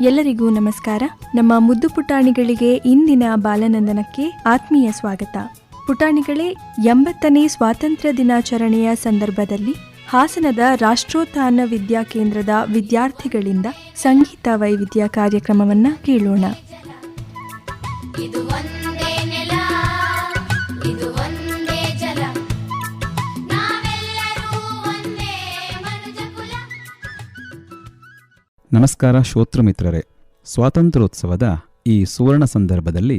ಎಲ್ಲರಿಗೂ ನಮಸ್ಕಾರ. ನಮ್ಮ ಮುದ್ದು ಪುಟಾಣಿಗಳಿಗೆ ಇಂದಿನ ಬಾಲನಂದನಕ್ಕೆ ಆತ್ಮೀಯ ಸ್ವಾಗತ. ಪುಟಾಣಿಗಳೇ, 80ನೇ ಸ್ವಾತಂತ್ರ್ಯ ದಿನಾಚರಣೆಯ ಸಂದರ್ಭದಲ್ಲಿ ಹಾಸನದ ರಾಷ್ಟ್ರೋತ್ಥಾನ ವಿದ್ಯಾಕೇಂದ್ರದ ವಿದ್ಯಾರ್ಥಿಗಳಿಂದ ಸಂಗೀತ ವೈವಿಧ್ಯ ಕಾರ್ಯಕ್ರಮವನ್ನು ಕೇಳೋಣ. ನಮಸ್ಕಾರ ಶ್ರೋತೃ ಮಿತ್ರರೇ. ಸ್ವಾತಂತ್ರ್ಯೋತ್ಸವದ ಈ ಸುವರ್ಣ ಸಂದರ್ಭದಲ್ಲಿ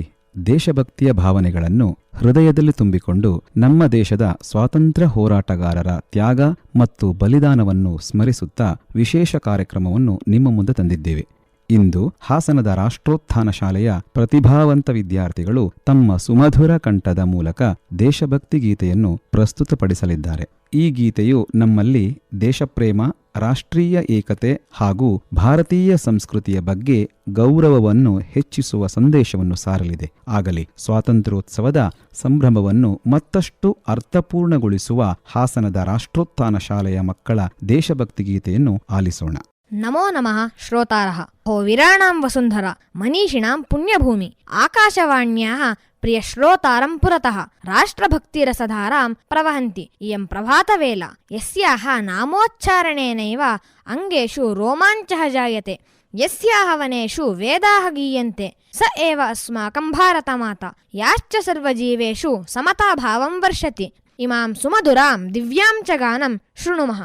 ದೇಶಭಕ್ತಿಯ ಭಾವನೆಗಳನ್ನು ಹೃದಯದಲ್ಲಿ ತುಂಬಿಕೊಂಡು ನಮ್ಮ ದೇಶದ ಸ್ವಾತಂತ್ರ್ಯ ಹೋರಾಟಗಾರರ ತ್ಯಾಗ ಮತ್ತು ಬಲಿದಾನವನ್ನು ಸ್ಮರಿಸುತ್ತಾ ವಿಶೇಷ ಕಾರ್ಯಕ್ರಮವನ್ನು ನಿಮ್ಮ ಮುಂದೆ ತಂದಿದ್ದೇವೆ. ಇಂದು ಹಾಸನದ ರಾಷ್ಟ್ರೋತ್ಥಾನ ಶಾಲೆಯ ಪ್ರತಿಭಾವಂತ ವಿದ್ಯಾರ್ಥಿಗಳು ತಮ್ಮ ಸುಮಧುರ ಕಂಠದ ಮೂಲಕ ದೇಶಭಕ್ತಿ ಗೀತೆಯನ್ನು ಪ್ರಸ್ತುತಪಡಿಸಲಿದ್ದಾರೆ. ಈ ಗೀತೆಯು ನಮ್ಮಲ್ಲಿ ದೇಶಪ್ರೇಮ, ರಾಷ್ಟ್ರೀಯ ಏಕತೆ ಹಾಗೂ ಭಾರತೀಯ ಸಂಸ್ಕೃತಿಯ ಬಗ್ಗೆ ಗೌರವವನ್ನು ಹೆಚ್ಚಿಸುವ ಸಂದೇಶವನ್ನು ಸಾರಲಿದೆ. ಆಗಲಿ ಸ್ವಾತಂತ್ರ್ಯೋತ್ಸವದ ಸಂಭ್ರಮವನ್ನು ಮತ್ತಷ್ಟು ಅರ್ಥಪೂರ್ಣಗೊಳಿಸುವ ಹಾಸನದ ರಾಷ್ಟ್ರೋತ್ಥಾನ ಶಾಲೆಯ ಮಕ್ಕಳ ದೇಶಭಕ್ತಿ ಗೀತೆಯನ್ನು ಆಲಿಸೋಣ. ನಮೋ ನಮಃ ಶ್ರೋತಾರಃ. ಹೋ ವೀರಾಣಾಂ ವಸುಂಧರಾ ಮನೀಷಿಣಾಂ ಪುಣ್ಯಭೂಮಿ ಆಕಾಶವಾಣ್ಯಾಃ ಪ್ರಿಯ ಶ್ರೋತಾರಂ ಪುರತಃ ರಾಷ್ಟ್ರಭಕ್ತಿರಸಧಾರಾಂ ಪ್ರವಹಂತಿ ಇಯಂ ಪ್ರಭಾತವೇಲ ಯಸ್ಯಾಃ ನಾಮೋಚ್ಚಾರಣೇನೈವ ಅಂಗೇಷು ರೋಮಾಂಚಃ ಜಾಯತೆ ಯಸ್ಯಾಃ ವನೇಷು ವೇದಾಃ ಗೀಯಂತೆ ಸ ಏವ ಅಸ್ಮಾಕಂ ಭಾರತ ಮಾತಾ ಯಾಶ್ಚ ಸರ್ವಜೀವೇಷು ಸಮತಾಭಾವಂ ವರ್ಷತಿ. ಇಮಾಂ ಸುಮಧುರಾಂ ದಿವ್ಯಾಂ ಚ ಗಾನಂ ಶೃಣುಮಃ.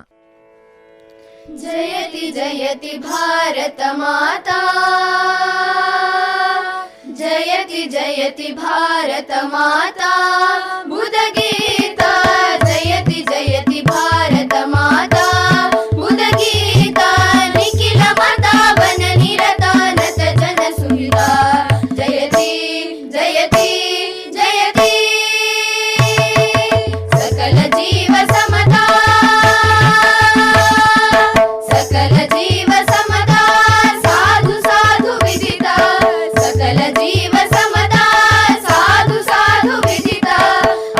ಜಯತಿ ಜಯತಿ ಭಾರತ ಮಾತಾ, ಜಯತಿ ಜಯತಿ ಭಾರತ ಮಾತಾ, ಬುಧಗೀತ ಜಯತಿ ಜಯತಿ ಭಾರತ ಮಾತಾ, ಬುಧಗೀತ ನಿಖಿಲ ಮತಾವನ ನಿರತ ನತ ಜನ ಸುಹಿತ ಜಯತಿ ಜಯತಿ ಜಯತಿ ಸಕಲ ಜೀವ ಸಮತಾ, ಸಕಲ ಜೀವ ಸಮತಾ ಸಾಧು ಸಾಧು ವಿದಿತ, ಸಕಲ ಜೀವ ಸಮತಾ ಸಾಧು ಸಾಧು ವಿದಿತ,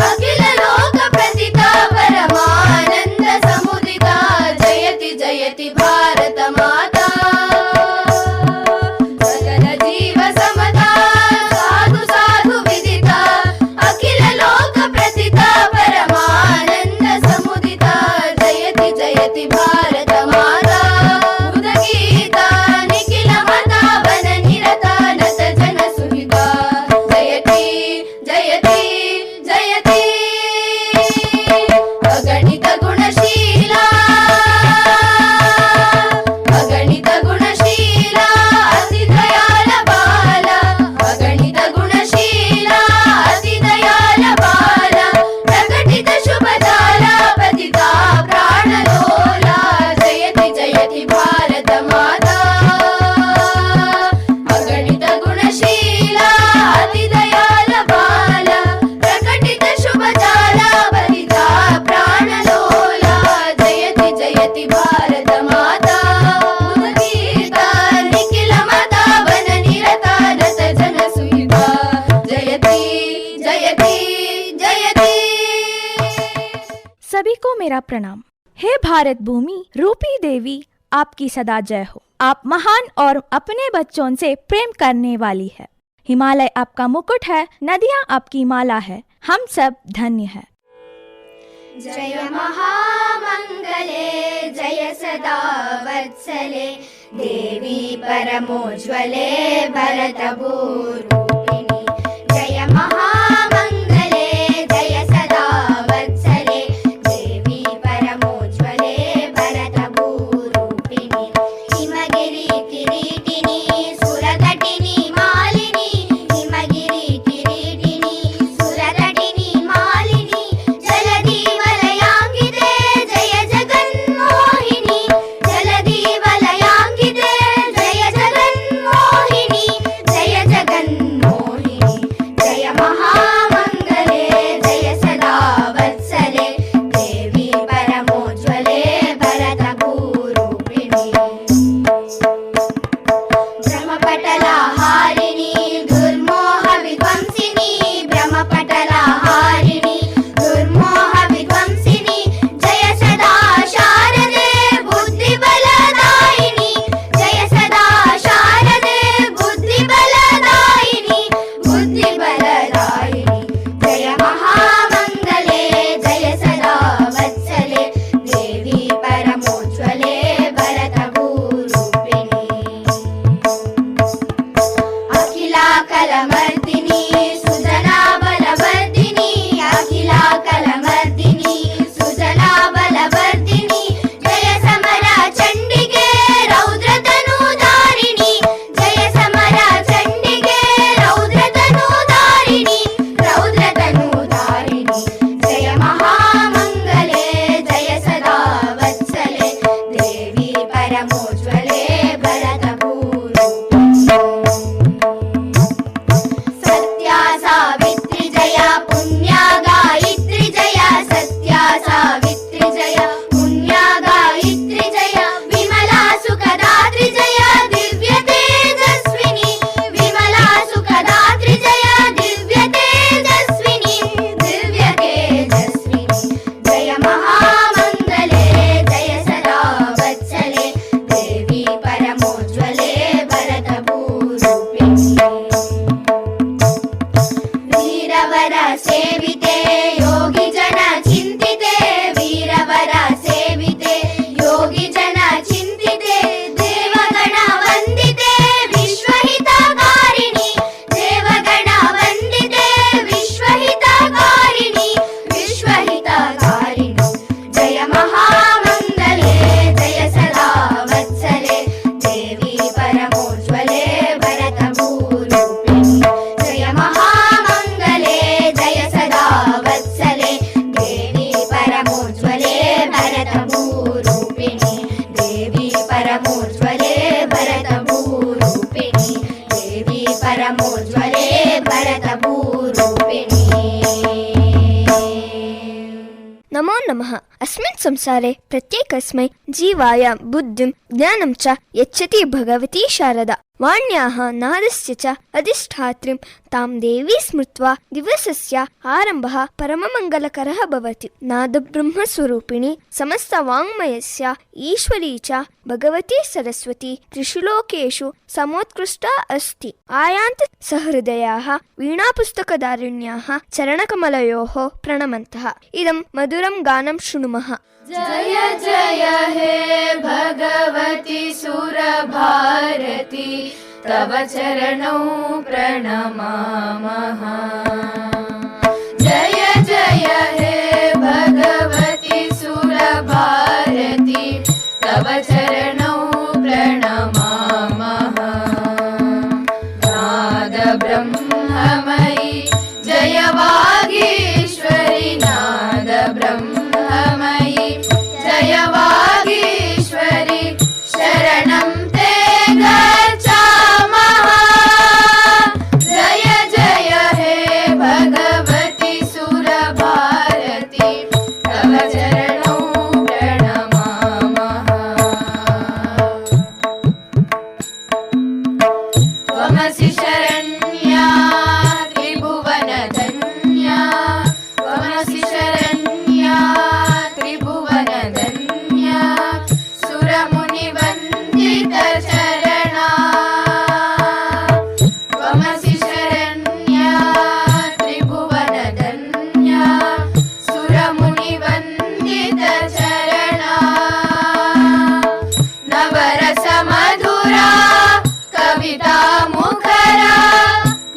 ಅಖಿಲ ಲೋಕ ಪ್ರತಿತ ಪರಮಾನಂದ ಸಮುದಿತ ಜಯತಿ ಜಯತಿ ಭಾರತ ಮಾತಾ, ಸಕಲ ಜೀವ ಸಮತಾ ಸಾಧು ಸಾಧು ವಿದಿತ, ಅಖಿಲ ಲೋಕ ಪ್ರತಿತ ಪರಮಾನಂದ ಸಮುದಿತ ಜಯತಿ ಜಯತಿ ಭಾರತ ಮಾತಾ, ಬುಧಗೀತ ನಿಖಿಲ ಮತಾವನ ನಿರತ ನತ ಜನ ಸುಹಿತ ಜಯತಿ ಜಯತಿ ಜಯತಿ. ಅಗಣಿತ ಗುಣಶೀಲ, ಅಗಣಿತ ಗುಣಶೀಲ ಅತಿ ದಯಾಳ ಬಾಲ, ಅಗಣಿತ ಗುಣಶೀಲ ಅತಿ ದಯಾಳ ಬಾಲ, ಪ್ರಕಟಿತ ಶುಭದಾಲ ಪತಿತ ಪ್ರಾಣಲೋಲ ಜಯತಿ ಜಯತಿ ಭಾರತ ಮಾತಾ, ಅಗಣಿತ ಗುಣಶೀಲ ಅತಿ ದಯಾಳ ಬಾಲ, ಪ್ರಕಟಿತ ಶುಭದಾಲ ಪತಿತ ಪ್ರಾಣಲೋಲ ಜಯತಿ ಜಯತಿ ಭಾರತ ಮಾತಾ, ಬುಧಗೀತ ನಿಖಿಲ ಮತಾವನ ನಿರತ ನತ ಜನ ಸುಹಿತ ಜಯತಿ ಜಯತಿ ಜಯತಿ. सभी को मेरा प्रणाम. हे भारत भूमि रूपी देवी, आपकी सदा जय हो. आप महान और अपने बच्चों से प्रेम करने वाली है. हिमालय आपका मुकुट है, नदियाँ आपकी माला है. हम सब धन्य है. जय महामंगले जय सदा वत्सले, देवी परमोज्वले भरतभूरूपिणी. जय महामंगले जय सदा वत्सले, देवी परमोज्वले भरतभूरूपिणी. हिमगिरि किरीटिनी सुरतटिनी मालिनी, हिमगिरि किरीटिनी सुरतटिनी मालिनी, जलधि वलयांगिते जय जगन्मोहिनी, जलधि वलयांगिते जय जगन्मोहिनी, जय जगन्मोहिनी. नमो नमः। अस्मिन् संसारे प्रत्येकस्मै जीवाय बुद्धिं ज्ञानं च यच्छति भगवती शारदा। वाण्याः नादस्य च अधिष्ठात्रीं तां देवी स्मृत्वा दिवसस्य आरम्भः परममङ्गलकरः भवति। नादब्रह्मस्वरूपिणी समस्तवाङ्मयस्य ईश्वरी च भगवती सरस्वती त्रिषु लोकेषु समोत्कृष्टा अस्ति। आयान्त सहृदयाः वीणापुस्तकधारिण्याः चरणकमलयोः प्रणमन्तः। इदं मधुरं गानं शृणुमः। जय जय हे भगवती सुरभारती, तव चरणौ प्रणमामः। जय जय हे भगवती सुरभारती, तव चरणौ प्रणमामः। नाद ब्रह्ममयी जय वागीश्वरी, नाद ब्रह्ममयी जय वागीश्वरी, शरणं ते गच्छामः। जय जय हे भगवती सुरभारती, तव चरणौ प्रणमामः। त्वमसि शरण्या त्रिभुवनधन्या, त्वमसि शरण्या त्रिभुवनधन्या, सुरमुनिवन्दितचरणा। त्वमसि शरण्या त्रिभुवनधन्या, सुरमुनिवन्दितचरणा। नवरसमधुरा कविता मुखरा,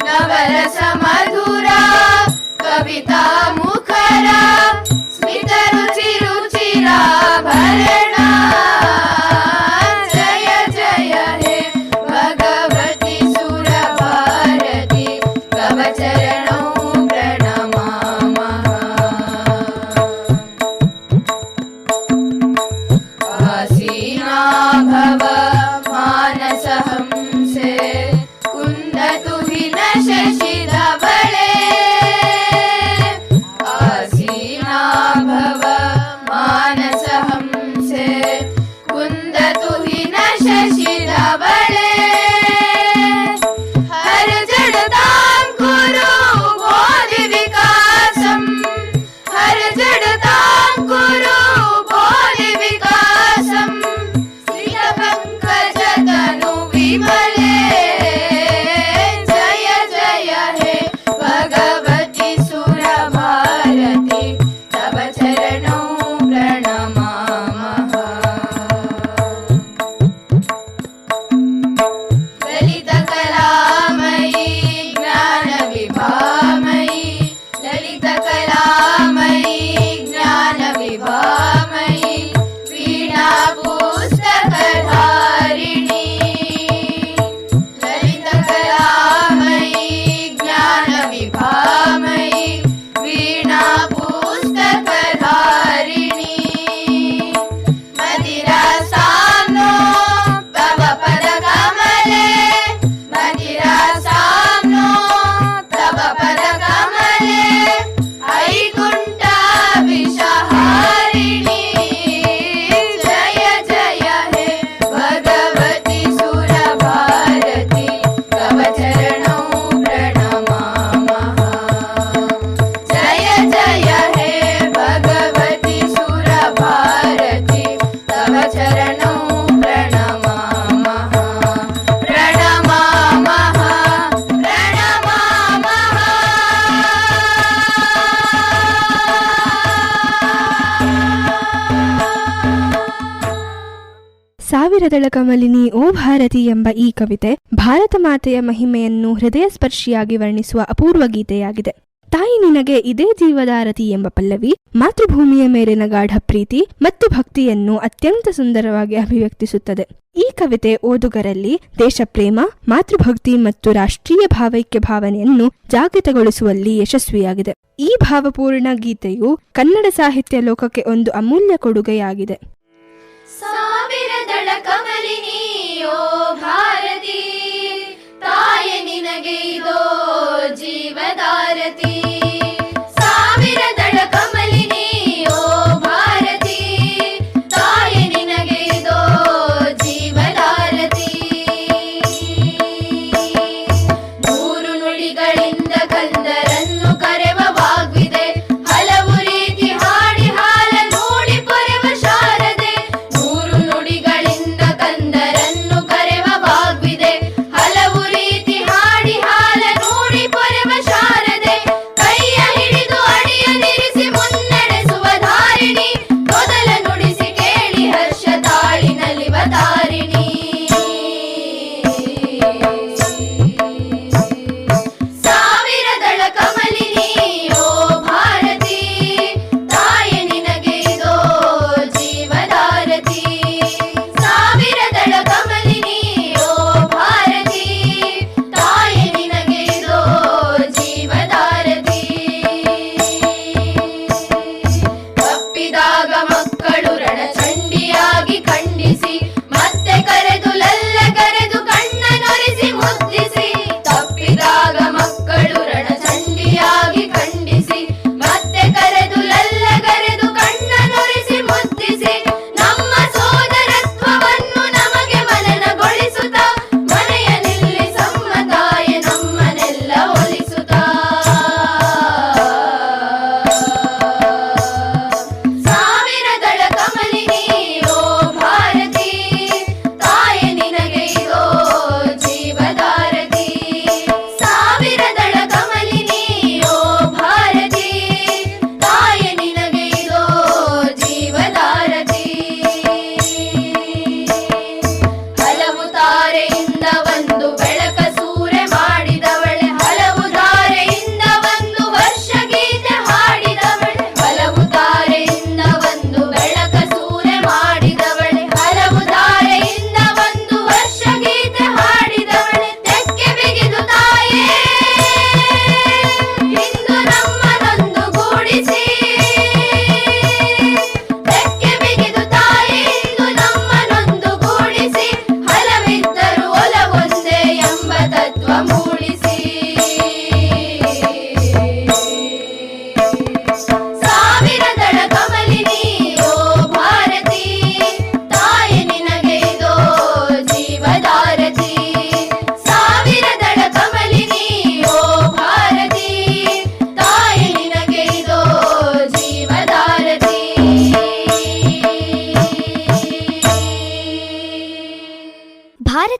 नवरसमधुरा कविता मुखरा, स्मितरुचिरुचिराभरणा। जय जय हे भगवती सुरभारती, तव चरणौ प्रणमामः। आसीना भव मानसहंसे, कुन्दतु विन शशिधवले। आसीना भव मानसहंसे, कुन्दतु विन शशिधवले। हर जडतां कुरु बोधि विकासं, हर जडतां कुरु बोधि विकासं, श्रितपङ्कजतनु विमले। जय जय हे भगवती सुरभारती, तव चरणौ प्रणमामः। ललितकलामयी ज्ञानविभामयी, ललितकलामयी ज्ञानविभामयी, वीणापुस्तकधारिणी। ललितकलामयी ज्ञानविभामयी, वीणापुस्तकधारिणी। मदिरासाम्नो तव पदकमले, मदिरासाम्नो तव पदकमले, वैकुण्ठाभिषहारिणी। जय जय हे भगवती सुरभारती, तव चरणौ प्रणमामः। जय जय हे भगवती सुरभारती, तव चरणौ प्रणमामः। प्रणमामः प्रणमामः। ಸಾವಿರದಳ ಕಮಲಿನಿ ಓ ಭಾರತಿ ಎಂಬ ಈ ಕವಿತೆ ಭಾರತ ಮಾತೆಯ ಮಹಿಮೆಯನ್ನು ಹೃದಯ ಸ್ಪರ್ಶಿಯಾಗಿ ವರ್ಣಿಸುವ ಅಪೂರ್ವ ಗೀತೆಯಾಗಿದೆ. ತಾಯಿ ನಿನಗೆ ಇದೇ ಜೀವದಾರತಿ ಎಂಬ ಪಲ್ಲವಿ ಮಾತೃಭೂಮಿಯ ಮೇಲಿನ ಗಾಢ ಪ್ರೀತಿ ಮತ್ತು ಭಕ್ತಿಯನ್ನು ಅತ್ಯಂತ ಸುಂದರವಾಗಿ ಅಭಿವ್ಯಕ್ತಿಸುತ್ತದೆ. ಈ ಕವಿತೆ ಓದುಗರಲ್ಲಿ ದೇಶಪ್ರೇಮ, ಮಾತೃಭಕ್ತಿ ಮತ್ತು ರಾಷ್ಟ್ರೀಯ ಭಾವೈಕ್ಯ ಭಾವನೆಯನ್ನು ಜಾಗೃತಗೊಳಿಸುವಲ್ಲಿ ಯಶಸ್ವಿಯಾಗಿದೆ. ಈ ಭಾವಪೂರ್ಣ ಗೀತೆಯು ಕನ್ನಡ ಸಾಹಿತ್ಯ ಲೋಕಕ್ಕೆ ಒಂದು ಅಮೂಲ್ಯ ಕೊಡುಗೆಯಾಗಿದೆ. ಸಾವಿರದಳ ಕಮಲಿನಿ ಓ ಭಾರತಿ, ತಾಯಿ ನಿನಗೆ ಇದೋ ಜೀವದಾರತಿ. ಸಾವಿರದಳ ಕಮಲಿನಿ ಓ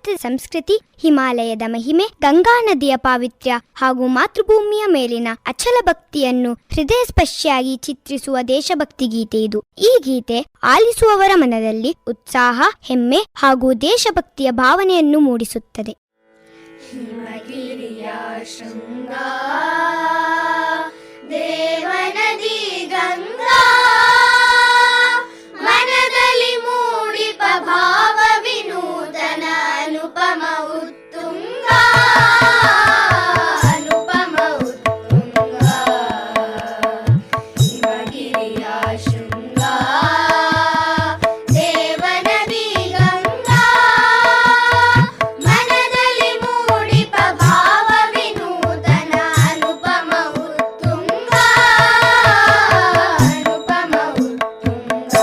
ಭಾರತದ ಸಂಸ್ಕೃತಿ, ಹಿಮಾಲಯದ ಮಹಿಮೆ, ಗಂಗಾ ನದಿಯ ಪಾವಿತ್ರ್ಯ ಹಾಗೂ ಮಾತೃಭೂಮಿಯ ಮೇಲಿನ ಅಚಲ ಭಕ್ತಿಯನ್ನು ಹೃದಯಸ್ಪರ್ಶಿಯಾಗಿ ಚಿತ್ರಿಸುವ ದೇಶಭಕ್ತಿ ಗೀತೆ ಇದು. ಈ ಗೀತೆ ಆಲಿಸುವವರ ಮನದಲ್ಲಿ ಉತ್ಸಾಹ, ಹೆಮ್ಮೆ ಹಾಗೂ ದೇಶಭಕ್ತಿಯ ಭಾವನೆಯನ್ನು ಮೂಡಿಸುತ್ತದೆ. ಹಿಮಗಿರಿಯ ಶೃಂಗ ದೇವನದಿ ಗಂಗಾ ಮನದಲ್ಲಿ ಮೂಡಿಪ ಭಾವ ವಿನೂತನ ಅನುಪಮ ಉತ್ತುಂಗ ಅನುಪಮ ಉತ್ತುಂಗ ಹಿಮಗಿರಿಯ ಶೃಂಗ ದೇವನದಿ ಗಂಗಾ ಮನದಲ್ಲಿ ಮೂಡಿಪ ಭಾವ ವಿನೂತನ ಅನುಪಮ ಉತ್ತುಂಗ ಅನುಪಮ ಉತ್ತುಂಗ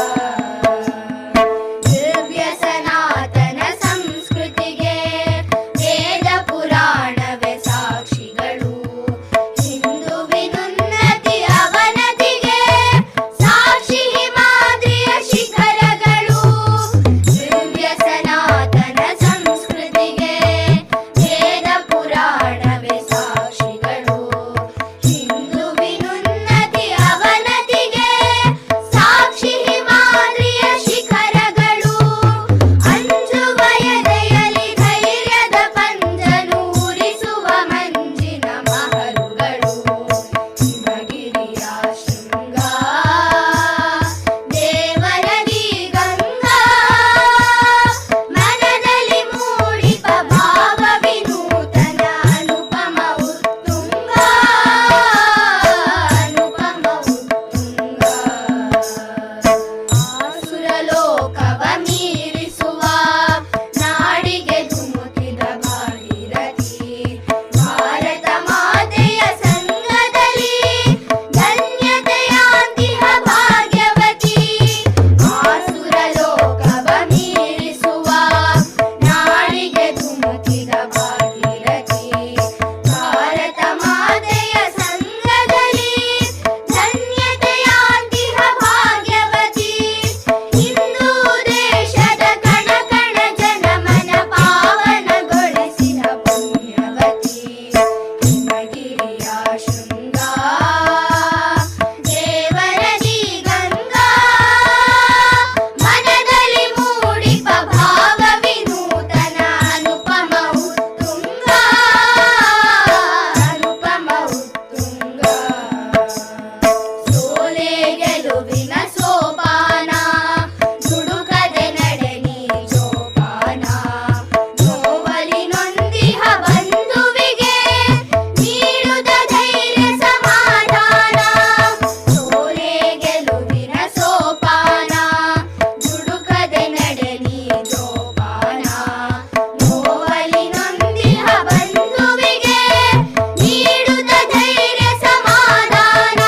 ದಿವ್ಯ ಸನಾತನ ಸಂಸ್ಕೃತಿಗೆ ವೇದ ಪುರಾಣವೇ ಸಾಕ್ಷಿಗಳು. ಹಿಂದುವಿನುನ್ನತಿ ಅವನತಿಗೆ ಸಾಕ್ಷಿ ಹಿಮಾದ್ರಿಯ ಶಿಖರಗಳು. ದಿವ್ಯ ಸನಾತನ ಸಂಸ್ಕೃತಿಗೆ ವೇದ ಪುರಾಣವೇ ಸಾಕ್ಷಿಗಳು. ಹಿಂದುವಿನುನ್ನತಿ ಅವನತಿಗೆ ಸಾಕ್ಷಿ ಹಿಮಾದ್ರಿಯ ಶಿಖರಗಳು. ಅಂಜುವ ಎದೆಯಲ್ಲಿ ಧೈರ್ಯದ ಪಂಜನು ಉರಿಸುವ ಮಂಜಿನ ಮಹರುಗಳು. ಹಿಮಗಿರಿಯ ಶೃಂಗ ದೇವನದಿ ಗಂಗಾ ಮನದಲ್ಲಿ ಮೂಡಿಪ ಭಾವ ವಿನೂತನ ಅನುಪಮ ಉತ್ತುಂಗ ಅನುಪಮ ಉತ್ತುಂಗ ಆಸುರ ಲೋಕವ ಮೀರಿಸುವ ನಾಡಿಗೆ ಧುಮುಕಿದ ಭಾಗೀರಥಿ. ಭಾರತ ಮಾತೆಯ ಸಂಗದಲ್ಲಿ ಧನ್ಯತೆಯಾಂತಿಹ ಭಾಗ್ಯವತಿ. ಆಸುರ ಲೋಕವ ಮೀರಿಸುವ ನಾಡಿಗೆ ಧುಮುಕಿದ ಭಾಗೀರಥಿ. ಭಾರತ ಮಾತೆಯ ಸಂಗದಲ್ಲಿ ಧನ್ಯತೆಯಾಂತಿಹ ಭಾಗ್ಯವತಿ. ಹಿಂದೂ ದೇಶದ ಕಣ ಕಣ ಜನಮನ ಪಾವನಗೊಳಿಸಿದ ಪುಣ್ಯವತಿ. ಹಿಮಗಿರಿಯ ಶೃಂಗ ದೇವನದಿ ಗಂಗಾ ಮನದಲ್ಲಿ ಮೂಡಿಪ ಭಾವ ವಿನೂತನ ಅನುಪಮ ಉತ್ತುಂಗ ಅನುಪಮ ಉತ್ತುಂಗ ಸೋಲೆ ಗೆಲುವಿನ ಸೋಪಾನ ದುಡುಕದೆ ನಡೆ ನೀ ಜೋಪಾನ. ನೋವಲಿ ನೊಂದಿಹ ಬಂಧುವಿಗೆ ನೀಡುದ ಧೈರ್ಯ ಸಮಾಧಾನ. ಸೋಲೆ ಗೆಲುವಿನ ಸೋಪಾನ ದುಡುಕದೆ ನಡೆ ನೀ ಜೋಪಾನ. ನೋವಲಿ ನೊಂದಿಹ ಬಂಧುವಿಗೆ ನೀಡುದ ಧೈರ್ಯ ಸಮಾಧಾನ.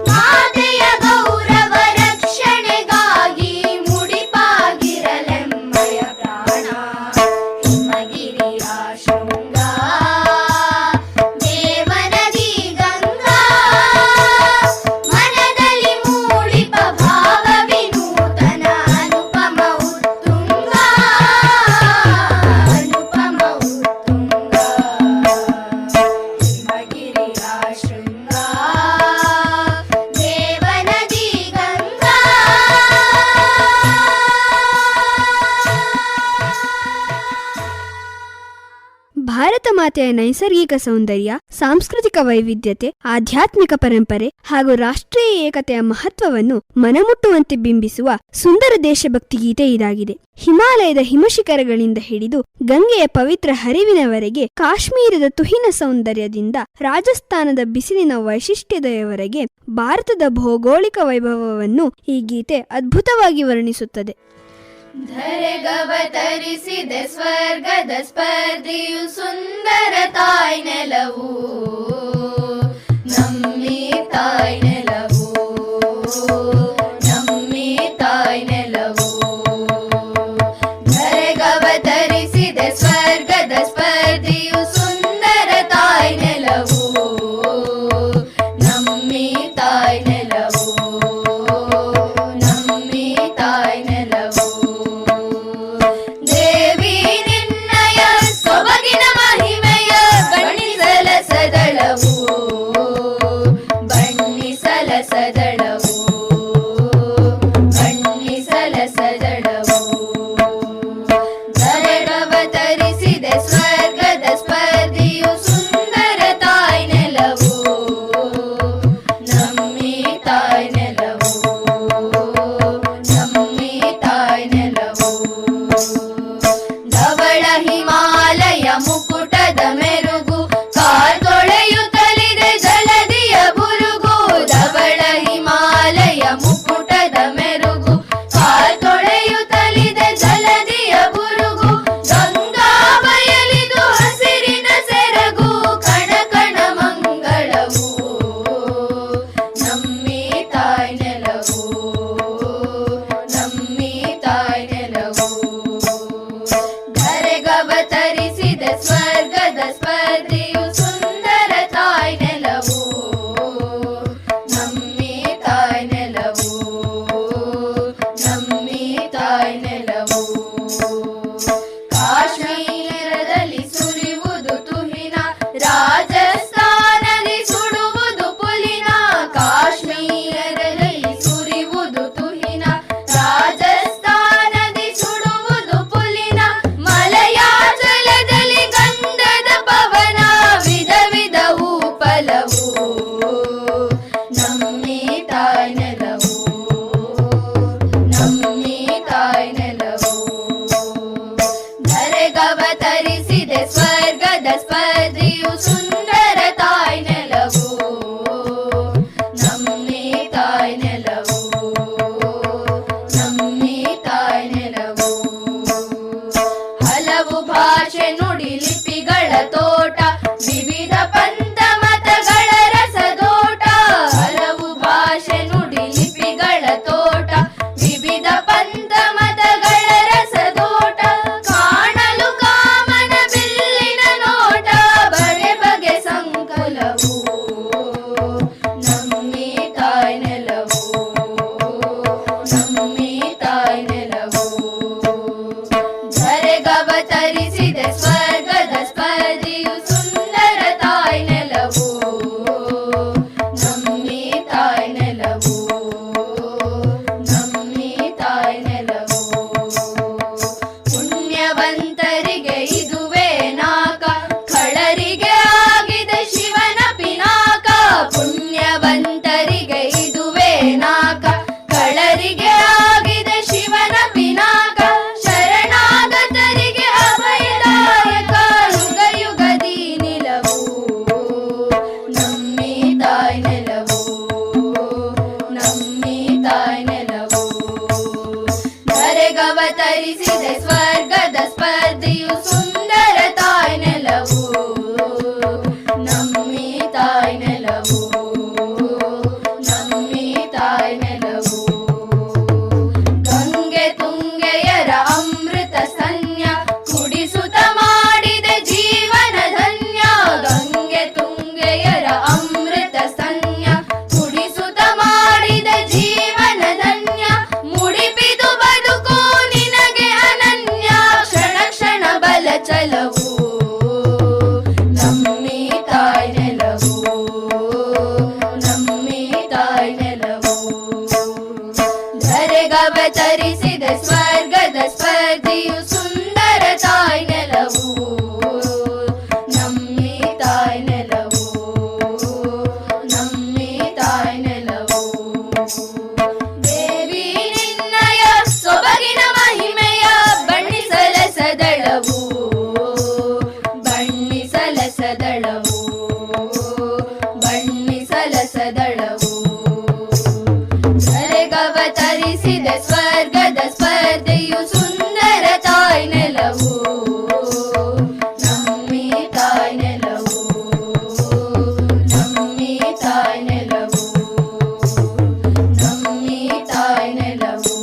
ಮಾತೆಯ ಗೌರವ ರಕ್ಷಣೆಗಾಗಿ ಮುಡಿಪಾಗಿರಲೆಮ್ಮಯ ಪ್ರಾಣ. ಹಿಮಗಿರಿಯ ಶೃಂಗ ದೇವನದಿ ಗಂಗಾ ಮನದಲ್ಲಿ ಮೂಡಿಪ ಭಾವ ವಿನೂತನ ಅನುಪಮ ಉತ್ತುಂಗ ಅನುಪಮ ಉತ್ತುಂಗ ಹಿಮಗಿರಿಯ ಶೃಂಗ ದೇವನದಿ ಗಂಗಾ. ಭಾರತ ಮಾತೆಯ ನೈಸರ್ಗಿಕ ಸೌಂದರ್ಯ, ಸಾಂಸ್ಕೃತಿಕ ವೈವಿಧ್ಯತೆ, ಆಧ್ಯಾತ್ಮಿಕ ಪರಂಪರೆ ಹಾಗೂ ರಾಷ್ಟ್ರೀಯ ಏಕತೆಯ ಮಹತ್ವವನ್ನು ಮನಮುಟ್ಟುವಂತೆ ಬಿಂಬಿಸುವ ಸುಂದರ ದೇಶಭಕ್ತಿ ಗೀತೆ ಇದಾಗಿದೆ. ಹಿಮಾಲಯದ ಹಿಮಶಿಖರಗಳಿಂದ ಹಿಡಿದು ಗಂಗೆಯ ಪವಿತ್ರ ಹರಿವಿನವರೆಗೆ, ಕಾಶ್ಮೀರದ ತುಹಿನ ಸೌಂದರ್ಯದಿಂದ ರಾಜಸ್ಥಾನದ ಬಿಸಿಲಿನ ವೈಶಿಷ್ಟ್ಯದವರೆಗೆ ಭಾರತದ ಭೌಗೋಳಿಕ ವೈಭವವನ್ನು ಈ ಗೀತೆ ಅದ್ಭುತವಾಗಿ ವರ್ಣಿಸುತ್ತದೆ. ಧರೆಗವತರಿಸಿದೆ ಸ್ವರ್ಗದ ಸ್ಪರ್ಧಿಯು ಸುಂದರ ತಾಯ್ ನೆಲವು ನಮ್ಮಿ ತಾಯ್ ನೆಲವು ನಮ್ಮಿ ತಾಯ್ ನೆಲವು. ಧರೆಗವತರಿಸಿದೆ ಸ್ವರ್ಗದ ಸ್ಪರ್ಧಿಯು ಸುಂದರ ತಾಯ್ ನೆಲವು ನಮ್ಮಿ ತಾಯ್ ನೆಲವು ನಮ್ಮಿ ತಾಯ್ ನೆಲವು. ದೇವಿ ನಿನ್ನ ಧರೆಗವತರಿಸಿದ ಸ್ವರ್ಗದ ಸ್ಪರ್ಧಿಯು ಸುಂದರ ತಾಯ್ ನೆಲವು ನಮ್ಮಿ ತಾಯ್ ನೆಲವು ನಮ್ಮಿ ತಾಯ್ ನೆಲವು ದೇವಿ ನಿನ್ನಯ ಸೊಬಗಿನ ಮಹಿಮೆಯ ಬಣ್ಣಿಸಲಸದಳವು ಬಣ್ಣಿಸಲಸದಳವು ಬಣ್ಣಿಸಲಸದಳವು ಧರೆಗವತರಿಸಿದ ಸ್ವರ್ಗದ ಸ್ಪರ್ಧೆಯು ಸುಂದರ ತಾಯ್ ನೆಲವು ನಮ್ಮಿ ತಾಯ್ ನೆಲವು ನಮ್ಮಿ ತಾಯ್ ನೆಲವು ನಮ್ಮಿ ತಾಯ್ ನೆಲವು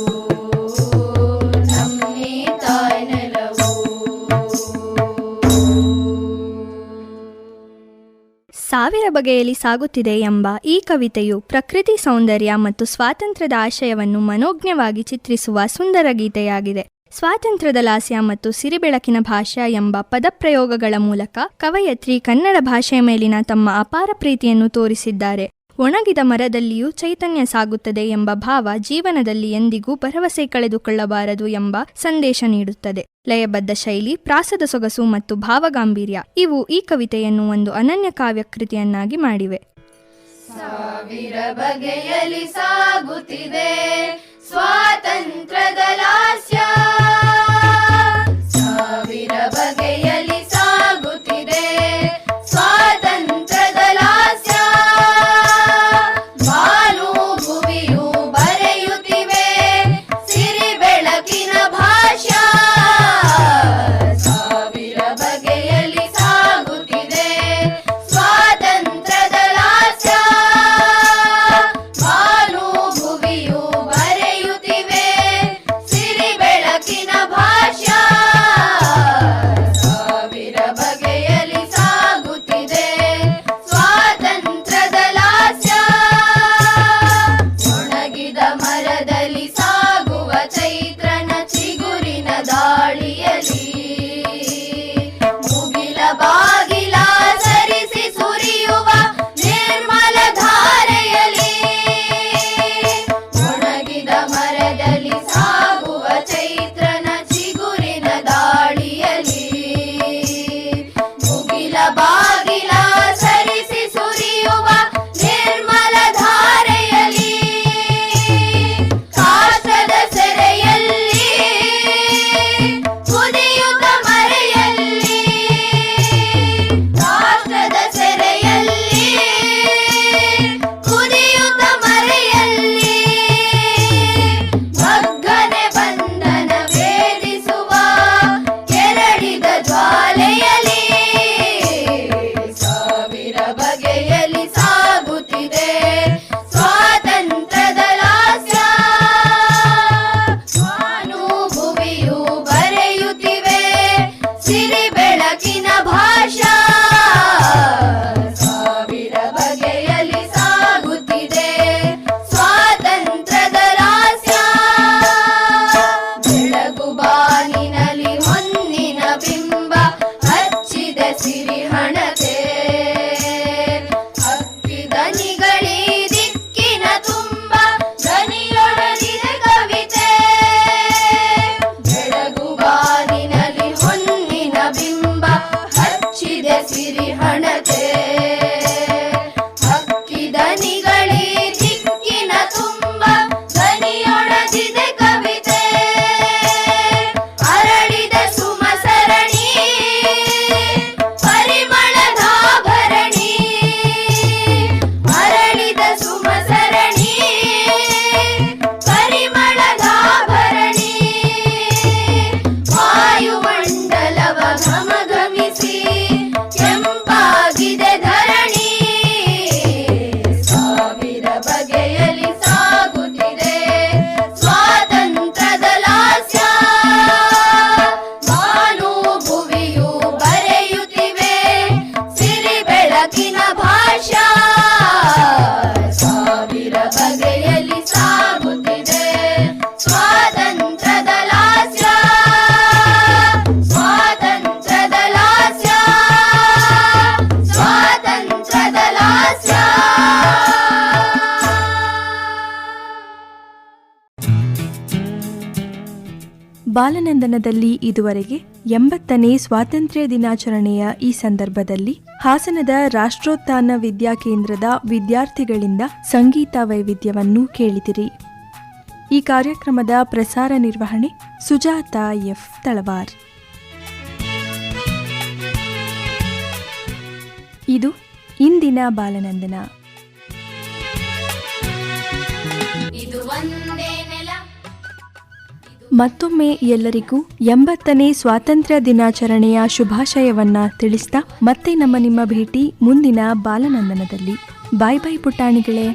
ನಮ್ಮಿ ತಾಯ್ ನೆಲವು. ಸಾವಿರ ಬಗೆಯಲ್ಲಿ ಸಾಗುತ್ತಿದೆ ಎಂಬ ಈ ಕವಿತೆಯು ಪ್ರಕೃತಿ ಸೌಂದರ್ಯ ಮತ್ತು ಸ್ವಾತಂತ್ರ್ಯದ ಆಶಯವನ್ನು ಮನೋಜ್ಞವಾಗಿ ಚಿತ್ರಿಸುವ ಸುಂದರ ಗೀತೆಯಾಗಿದೆ. ಸ್ವಾತಂತ್ರ್ಯದ ಲಾಸ್ಯ ಮತ್ತು ಸಿರಿಬೆಳಕಿನ ಭಾಷಾ ಎಂಬ ಪದಪ್ರಯೋಗಗಳ ಮೂಲಕ ಕವಯತ್ರಿ ಕನ್ನಡ ಭಾಷೆಯ ಮೇಲಿನ ತಮ್ಮ ಅಪಾರ ಪ್ರೀತಿಯನ್ನು ತೋರಿಸಿದ್ದಾರೆ. ಒಣಗಿದ ಮರದಲ್ಲಿಯೂ ಚೈತನ್ಯ ಸಾಗುತ್ತದೆ ಎಂಬ ಭಾವ ಜೀವನದಲ್ಲಿ ಎಂದಿಗೂ ಭರವಸೆ ಕಳೆದುಕೊಳ್ಳಬಾರದು ಎಂಬ ಸಂದೇಶ ನೀಡುತ್ತದೆ. ಲಯಬದ್ಧ ಶೈಲಿ, ಪ್ರಾಸದ ಸೊಗಸು ಮತ್ತು ಭಾವಗಾಂಭೀರ್ಯ ಇವು ಈ ಕವಿತೆಯನ್ನು ಒಂದು ಅನನ್ಯ ಕಾವ್ಯಕೃತಿಯನ್ನಾಗಿ ಮಾಡಿವೆ. ಸಾವಿರ ಬಗೆಯಲ್ಲಿ ಸಾಗುತ್ತಿದೆ ಸ್ವಾತಂತ್ರ್ಯದ ಲಾಸ್ಯ ಸಾವಿರ ಬಗೆಯಲ್ಲಿ ಸಾಗುತ್ತಿದೆ ಸ್ವಾತಂತ್ರ್ಯದ ಲಾಸ್ಯ ಬಾನು ಭುವಿಯು ಬರೆಯುತ್ತಿವೆ ಸಿರಿ ಬೆಳಕಿನ ಭಾಷ್ಯ ಸಾವಿರ ಬಗೆಯಲ್ಲಿ ಸಾಗುತ್ತಿದೆ ಸ್ವಾತಂತ್ರ್ಯದ ಲಾಸ್ಯ ಬಾನು ಭುವಿಯು ಬರೆಯುತ್ತಿವೆ ಸಿರಿ ಬೆಳಕಿನ ಭಾಷ್ಯ ಸಾವಿರ ಬಗೆಯಲ್ಲಿ ಸಾಗುತ್ತಿದೆ ಸ್ವಾತಂತ್ರ್ಯದ ಲಾಸ್ಯ ಒಣಗಿದ ಮರದಲ್ಲಿ ಸಾಗುವ ಚೈತ್ರನ ಚಿಗುರಿನ ದಾಳಿಯಲಿ ಮುಗಿಲ ಬಾಗಿಲ ಸರಿಸಿ ಸುರಿಯುವ ನಿರ್ಮಲ ಧಾರೆಯಲಿ ಒಣಗಿದ ಮರದಲ್ಲಿ ಸಾಗುವ ಚೈತ್ರನ ಚಿಗುರಿನ ದಾಳಿಯಲಿ ಮುಗಿಲ ಬಾಗಿಲ ಸರಿಸಿ ಸುರಿಯುವ ನಿರ್ಮಲ ಧಾರೆಯಲಿ ಬಾಲನಂದನದಲ್ಲಿ ಇದುವರೆಗೆ 80ನೇ ಸ್ವಾತಂತ್ರ್ಯ ದಿನಾಚರಣೆಯ ಈ ಸಂದರ್ಭದಲ್ಲಿ ಹಾಸನದ ರಾಷ್ಟ್ರೋತ್ಥಾನ ವಿದ್ಯಾಕೇಂದ್ರದ ವಿದ್ಯಾರ್ಥಿಗಳಿಂದ ಸಂಗೀತ ವೈವಿಧ್ಯವನ್ನು ಕೇಳಿದಿರಿ. ಈ ಕಾರ್ಯಕ್ರಮದ ಪ್ರಸಾರ ನಿರ್ವಹಣೆ ಸುಜಾತ ಎಫ್ ತಳವಾರ್. ಇದು ಇಂದಿನ ಬಾಲನಂದನ. ಇದು ಒಂದೇ ನೆಲ. ಮತ್ತೊಮ್ಮೆ ಎಲ್ಲರಿಗೂ 80ನೇ ಸ್ವಾತಂತ್ರ್ಯ ದಿನಾಚರಣೆಯ ಶುಭಾಶಯವನ್ನ ತಿಳಿಸ್ತಾ ಮತ್ತೆ ನಿಮ್ಮ ಭೇಟಿ ಮುಂದಿನ ಬಾಲನಂದನದಲ್ಲಿ. ಬಾಯ್ ಬಾಯ್ ಪುಟಾಣಿಗಳೇ.